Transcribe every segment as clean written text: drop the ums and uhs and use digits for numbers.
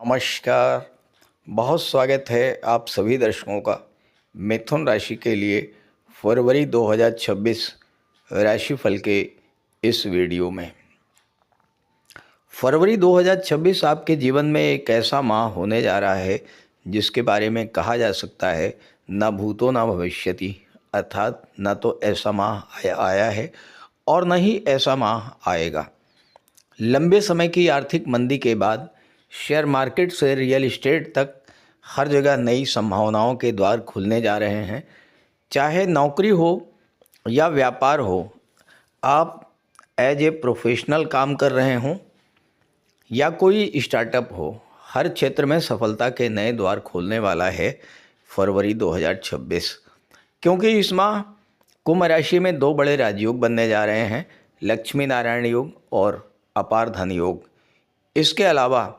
नमस्कार। बहुत स्वागत है आप सभी दर्शकों का मिथुन राशि के लिए फरवरी 2026 राशिफल के इस वीडियो में। फरवरी 2026 आपके जीवन में एक ऐसा माह होने जा रहा है जिसके बारे में कहा जा सकता है न भूतो न भविष्यति, अर्थात न तो ऐसा माह आया है और न ही ऐसा माह आएगा। लंबे समय की आर्थिक मंदी के बाद शेयर मार्केट से रियल एस्टेट तक हर जगह नई संभावनाओं के द्वार खुलने जा रहे हैं। चाहे नौकरी हो या व्यापार हो, आप एज ए प्रोफेशनल काम कर रहे हों या कोई स्टार्टअप हो, हर क्षेत्र में सफलता के नए द्वार खोलने वाला है फरवरी 2026। क्योंकि इस माह कुंभ राशि में दो बड़े राजयोग बनने जा रहे हैं, लक्ष्मी नारायण योग और अपार धन योग। इसके अलावा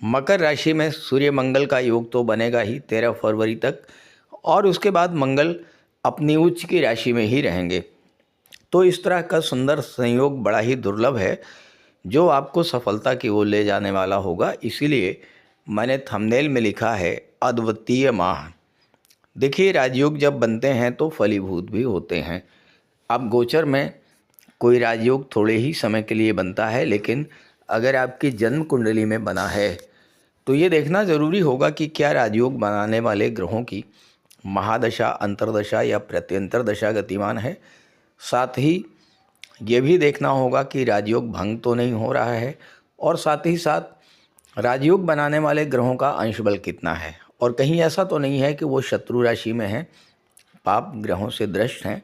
मकर राशि में सूर्य मंगल का योग तो बनेगा ही 13 फरवरी तक, और उसके बाद मंगल अपनी उच्च की राशि में ही रहेंगे। तो इस तरह का सुंदर संयोग बड़ा ही दुर्लभ है जो आपको सफलता की ओर ले जाने वाला होगा। इसीलिए मैंने थंबनेल में लिखा है अद्वितीय माह। देखिए, राजयोग जब बनते हैं तो फलीभूत भी होते हैं। अब गोचर में कोई राजयोग थोड़े ही समय के लिए बनता है, लेकिन अगर आपकी जन्म कुंडली में बना है तो ये देखना ज़रूरी होगा कि क्या राजयोग बनाने वाले ग्रहों की महादशा, अंतर्दशा या प्रत्यंतर दशा गतिमान है। साथ ही ये भी देखना होगा कि राजयोग भंग तो नहीं हो रहा है, और साथ ही साथ राजयोग बनाने वाले ग्रहों का अंश बल कितना है, और कहीं ऐसा तो नहीं है कि वो शत्रु राशि में हैं, पाप ग्रहों से दृष्ट हैं,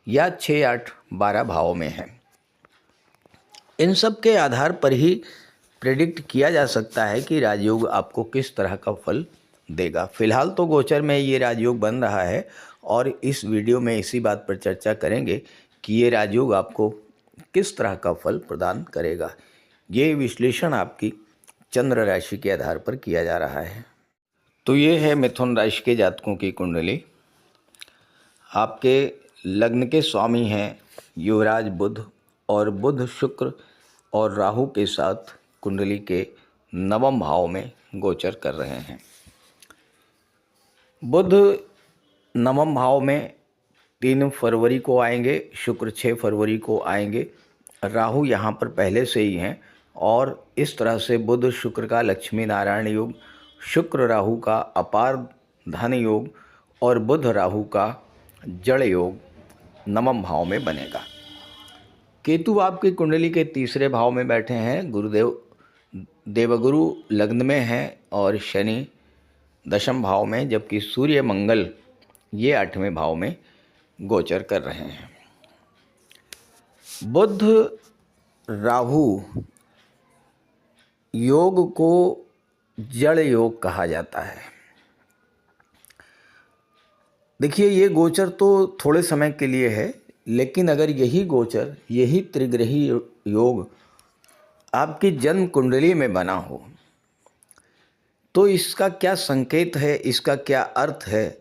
या 6, 8, 12 भावों में हैं। इन सब के आधार पर ही प्रेडिक्ट किया जा सकता है कि राजयोग आपको किस तरह का फल देगा। फिलहाल तो गोचर में ये राजयोग बन रहा है, और इस वीडियो में इसी बात पर चर्चा करेंगे कि ये राजयोग आपको किस तरह का फल प्रदान करेगा। ये विश्लेषण आपकी चंद्र राशि के आधार पर किया जा रहा है। तो ये है मिथुन राशि के जातकों की कुंडली। आपके लग्न के स्वामी हैं युवराज बुध, और बुध शुक्र और राहु के साथ कुंडली के नवम भाव में गोचर कर रहे हैं। बुध नवम भाव में 3 फरवरी को आएंगे, शुक्र 6 फरवरी को आएंगे, राहु यहाँ पर पहले से ही हैं, और इस तरह से बुध शुक्र का लक्ष्मी नारायण योग, शुक्र राहु का अपार धन योग और बुध राहु का जड़ योग नवम भाव में बनेगा। केतु आपकी कुंडली के तीसरे भाव में बैठे हैं, गुरुदेव देवगुरु लग्न में हैं और शनि दशम भाव में, जबकि सूर्य मंगल ये 8वें भाव में गोचर कर रहे हैं। बुध राहु योग को जड़ योग कहा जाता है। देखिए, ये गोचर तो थोड़े समय के लिए है, लेकिन अगर यही गोचर, यही त्रिग्रही योग आपकी जन्म कुंडली में बना हो तो इसका क्या संकेत है, इसका क्या अर्थ है,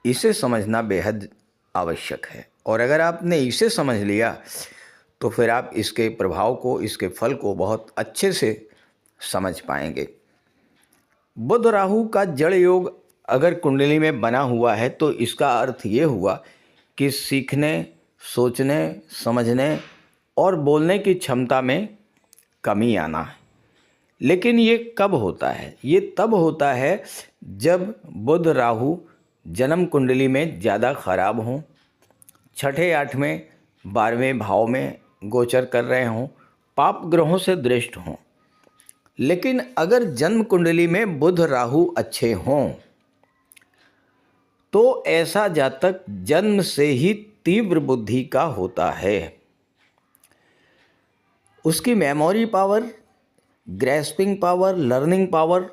इसे समझना बेहद आवश्यक है। और अगर आपने इसे समझ लिया तो फिर आप इसके प्रभाव को, इसके फल को बहुत अच्छे से समझ पाएंगे। बुध राहु का जड़ योग अगर कुंडली में बना हुआ है तो इसका अर्थ ये हुआ कि सीखने, सोचने, समझने और बोलने की क्षमता में कमी आना है। लेकिन ये कब होता है? ये तब होता है जब बुध राहु जन्म कुंडली में ज़्यादा खराब हों, 6ठे, 8वें, 12वें भाव में गोचर कर रहे हों, पाप ग्रहों से दृष्ट हों। लेकिन अगर जन्म कुंडली में बुध राहु अच्छे हों तो ऐसा जातक जन्म से ही तीव्र बुद्धि का होता है। उसकी memory power, grasping power, learning power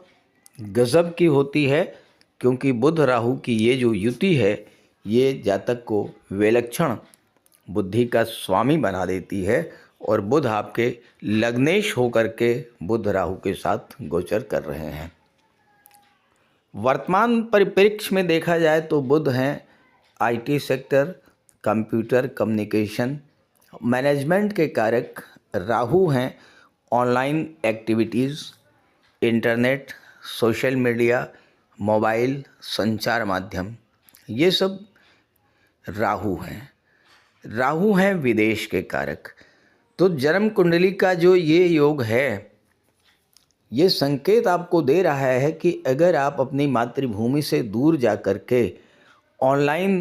गजब की होती है, क्योंकि बुध राहु की ये जो युति है ये जातक को विलक्षण बुद्धि का स्वामी बना देती है, और बुध आपके लग्नेश होकर के बुध राहु के साथ गोचर कर रहे हैं। वर्तमान परिप्रेक्ष्य में देखा जाए तो बुध हैं IT sector, computer, communication, management के कारक, राहु हैं online activities, internet, social media, mobile, संचार माध्यम, ये सब राहु हैं। राहु हैं विदेश के कारक। तो जन्म कुंडली का जो ये योग है, ये संकेत आपको दे रहा है कि अगर आप अपनी मातृभूमि से दूर जा कर के ऑनलाइन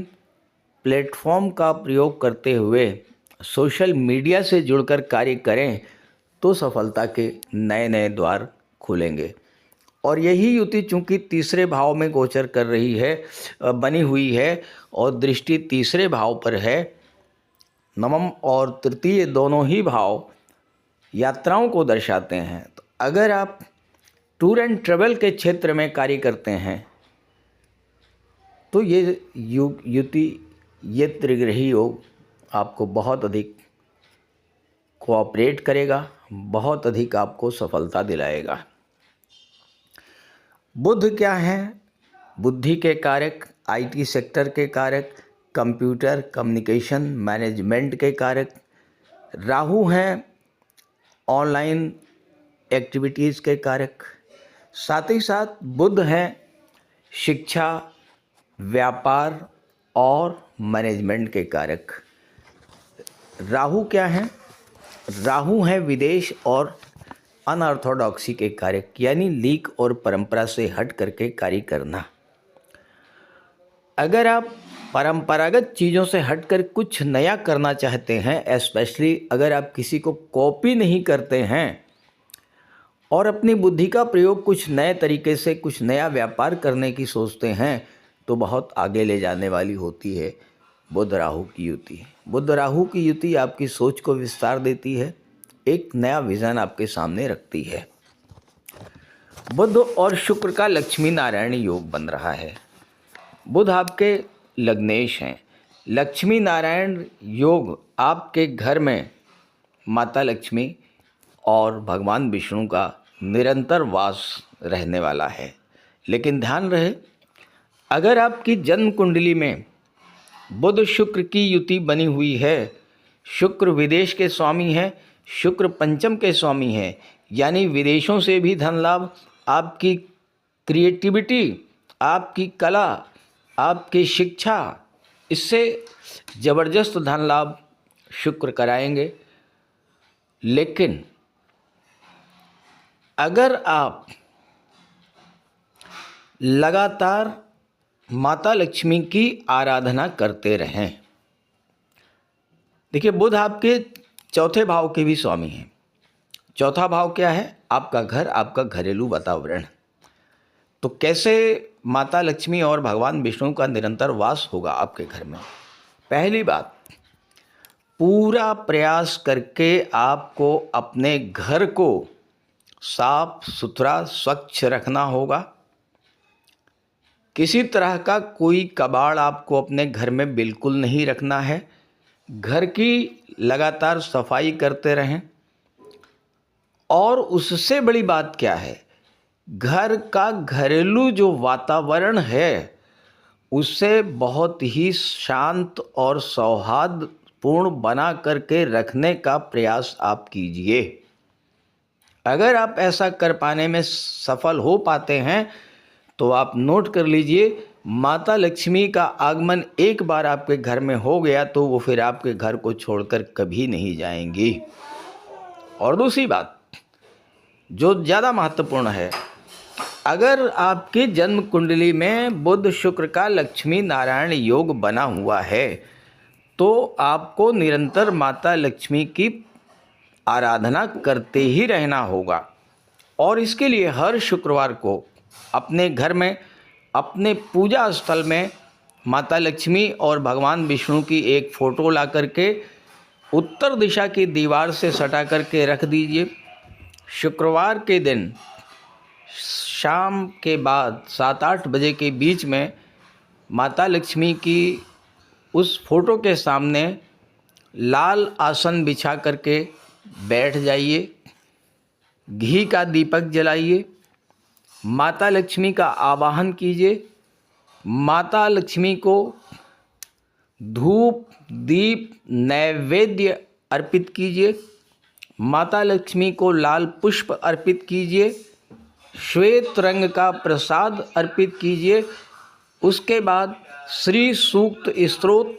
प्लेटफॉर्म का प्रयोग करते हुए सोशल मीडिया से जुड़कर कार्य करें तो सफलता के नए नए द्वार खुलेंगे। और यही युति चूंकि तीसरे भाव में गोचर कर रही है, बनी हुई है, और दृष्टि तीसरे भाव पर है। नवम और तृतीय दोनों ही भाव यात्राओं को दर्शाते हैं। तो अगर आप टूर एंड ट्रेवल के क्षेत्र में कार्य करते हैं तो ये युति, ये त्रिग्रही योग आपको बहुत अधिक कोऑपरेट करेगा, बहुत अधिक आपको सफलता दिलाएगा। बुध क्या है? बुद्धि के कारक, आईटी सेक्टर के कारक, कंप्यूटर कम्युनिकेशन मैनेजमेंट के कारक। राहु हैं ऑनलाइन एक्टिविटीज़ के कारक। साथ ही साथ बुध हैं शिक्षा, व्यापार और मैनेजमेंट के कारक। राहु क्या हैं? राहु हैं विदेश और अनऑर्थोडॉक्सी के कारक, यानी लीक और परंपरा से हट करके कार्य करना। अगर आप परंपरागत चीज़ों से हटकर कुछ नया करना चाहते हैं, स्पेशली अगर आप किसी को कॉपी नहीं करते हैं और अपनी बुद्धि का प्रयोग कुछ नए तरीके से कुछ नया व्यापार करने की सोचते हैं, तो बहुत आगे ले जाने वाली होती है बुध राहु की युति। बुध राहु की युति आपकी सोच को विस्तार देती है, एक नया विज़न आपके सामने रखती है। बुध और शुक्र का लक्ष्मी नारायण योग बन रहा है। बुध आपके लग्नेश हैं। लक्ष्मी नारायण योग आपके घर में माता लक्ष्मी और भगवान विष्णु का निरंतर वास रहने वाला है। लेकिन ध्यान रहे, अगर आपकी जन्म कुंडली में बुध शुक्र की युति बनी हुई है, शुक्र विदेश के स्वामी हैं, शुक्र पंचम के स्वामी हैं, यानी विदेशों से भी धन लाभ, आपकी क्रिएटिविटी, आपकी कला, आपकी शिक्षा, इससे ज़बरदस्त धन लाभ शुक्र कराएंगे। लेकिन अगर आप लगातार माता लक्ष्मी की आराधना करते रहें, देखिए बुध आपके चौथे भाव के भी स्वामी हैं। चौथा भाव क्या है? आपका घर, आपका घरेलू वातावरण। तो कैसे माता लक्ष्मी और भगवान विष्णु का निरंतर वास होगा आपके घर में? पहली बात, पूरा प्रयास करके आपको अपने घर को साफ सुथरा स्वच्छ रखना होगा। किसी तरह का कोई कबाड़ आपको अपने घर में बिल्कुल नहीं रखना है। घर की लगातार सफाई करते रहें। और उससे बड़ी बात क्या है, घर का घरेलू जो वातावरण है उसे बहुत ही शांत और सौहार्दपूर्ण बना करके रखने का प्रयास आप कीजिए। अगर आप ऐसा कर पाने में सफल हो पाते हैं तो आप नोट कर लीजिए, माता लक्ष्मी का आगमन एक बार आपके घर में हो गया तो वो फिर आपके घर को छोड़कर कभी नहीं जाएंगी। और दूसरी बात जो ज़्यादा महत्वपूर्ण है, अगर आपकी जन्म कुंडली में बुध शुक्र का लक्ष्मी नारायण योग बना हुआ है तो आपको निरंतर माता लक्ष्मी की आराधना करते ही रहना होगा। और इसके लिए हर शुक्रवार को अपने घर में, अपने पूजा स्थल में माता लक्ष्मी और भगवान विष्णु की एक फ़ोटो ला करके उत्तर दिशा की दीवार से सटा करके रख दीजिए। शुक्रवार के दिन शाम के बाद 7-8 बजे के बीच में माता लक्ष्मी की उस फोटो के सामने लाल आसन बिछा करके बैठ जाइए, घी का दीपक जलाइए, माता लक्ष्मी का आवाहन कीजिए, माता लक्ष्मी को धूप दीप नैवेद्य अर्पित कीजिए, माता लक्ष्मी को लाल पुष्प अर्पित कीजिए, श्वेत रंग का प्रसाद अर्पित कीजिए। उसके बाद श्री सूक्त स्तोत्र,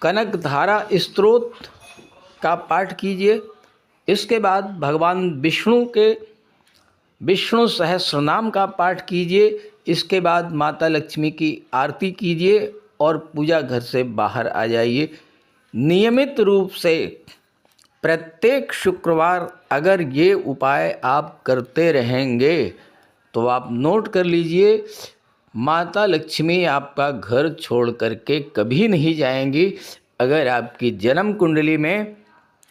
कनक धारा स्तोत्र का पाठ कीजिए। इसके बाद भगवान विष्णु के विष्णु सहस्रनाम का पाठ कीजिए। इसके बाद माता लक्ष्मी की आरती कीजिए और पूजा घर से बाहर आ जाइए। नियमित रूप से प्रत्येक शुक्रवार अगर ये उपाय आप करते रहेंगे तो आप नोट कर लीजिए, माता लक्ष्मी आपका घर छोड़ करके कभी नहीं जाएंगी। अगर आपकी जन्म कुंडली में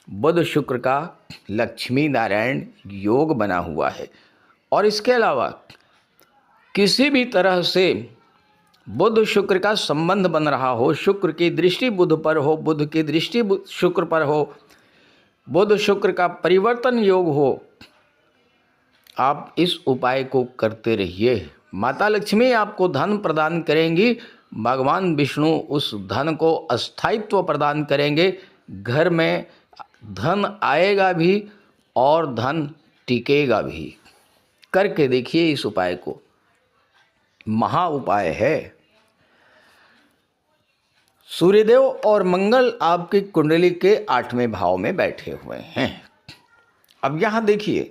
बुध शुक्र का लक्ष्मी नारायण योग बना हुआ है और इसके अलावा किसी भी तरह से बुध शुक्र का संबंध बन रहा हो, शुक्र की दृष्टि बुध पर हो, बुध की दृष्टि शुक्र पर हो, बुध शुक्र का परिवर्तन योग हो, आप इस उपाय को करते रहिए। माता लक्ष्मी आपको धन प्रदान करेंगी, भगवान विष्णु उस धन को अस्थायित्व प्रदान करेंगे। घर में धन आएगा भी और धन टिकेगा भी। करके देखिए इस उपाय को, महा उपाय है। सूर्यदेव और मंगल आपकी कुंडली के 8वें भाव में बैठे हुए हैं। अब यहाँ देखिए,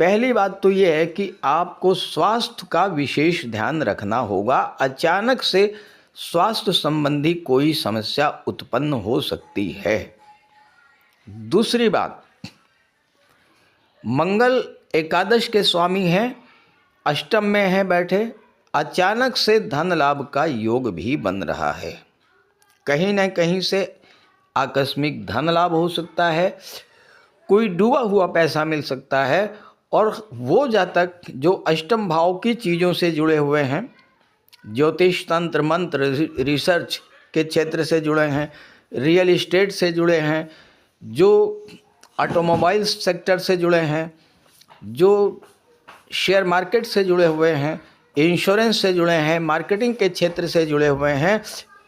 पहली बात तो ये है कि आपको स्वास्थ्य का विशेष ध्यान रखना होगा। अचानक से स्वास्थ्य संबंधी कोई समस्या उत्पन्न हो सकती है। दूसरी बात, मंगल एकादश के स्वामी हैं, अष्टम में हैं बैठे, अचानक से धन लाभ का योग भी बन रहा है। कहीं न कहीं से आकस्मिक धन लाभ हो सकता है, कोई डूबा हुआ पैसा मिल सकता है। और वो जातक जो अष्टम भाव की चीज़ों से जुड़े हुए हैं, ज्योतिष तंत्र मंत्र रिसर्च के क्षेत्र से जुड़े हैं, रियल इस्टेट से जुड़े हैं, जो ऑटोमोबाइल सेक्टर से जुड़े हैं, जो शेयर मार्केट से जुड़े हुए हैं, इंश्योरेंस से जुड़े हैं, मार्केटिंग के क्षेत्र से जुड़े हुए हैं,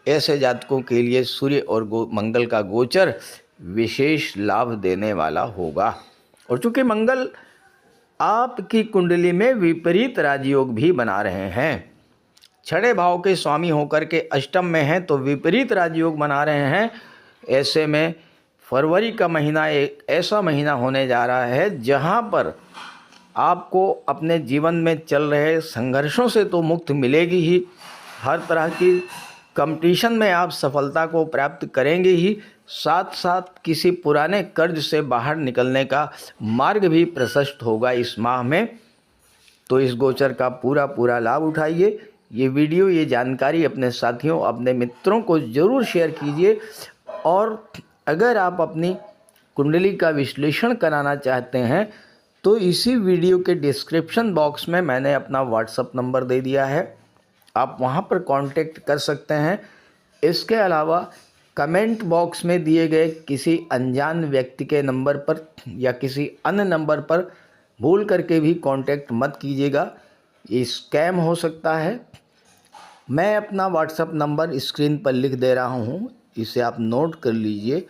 ऐसे जातकों के लिए सूर्य और मंगल का गोचर विशेष लाभ देने वाला होगा। और चूँकि मंगल आपकी कुंडली में विपरीत राजयोग भी बना रहे हैं, 6वें भाव के स्वामी होकर के अष्टम में हैं तो विपरीत राजयोग बना रहे हैं। ऐसे में फरवरी का महीना एक ऐसा महीना होने जा रहा है जहां पर आपको अपने जीवन में चल रहे संघर्षों से तो मुक्ति मिलेगी ही, हर तरह की कंपटीशन में आप सफलता को प्राप्त करेंगे ही, साथ साथ किसी पुराने कर्ज से बाहर निकलने का मार्ग भी प्रशस्त होगा इस माह में। तो इस गोचर का पूरा लाभ उठाइए। ये वीडियो, ये जानकारी अपने साथियों, अपने मित्रों को ज़रूर शेयर कीजिए। और अगर आप अपनी कुंडली का विश्लेषण कराना चाहते हैं तो इसी वीडियो के डिस्क्रिप्शन बॉक्स में मैंने अपना व्हाट्सएप नंबर दे दिया है, आप वहां पर कांटेक्ट कर सकते हैं। इसके अलावा कमेंट बॉक्स में दिए गए किसी अनजान व्यक्ति के नंबर पर या किसी अन्य नंबर पर भूल करके भी कांटेक्ट मत कीजिएगा, ये स्कैम हो सकता है। मैं अपना व्हाट्सएप नंबर स्क्रीन पर लिख दे रहा हूँ, इसे आप नोट कर लीजिए,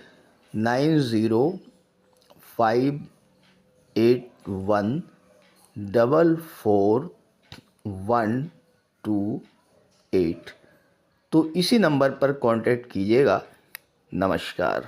9058144128। तो इसी नंबर पर कांटेक्ट कीजिएगा। नमस्कार।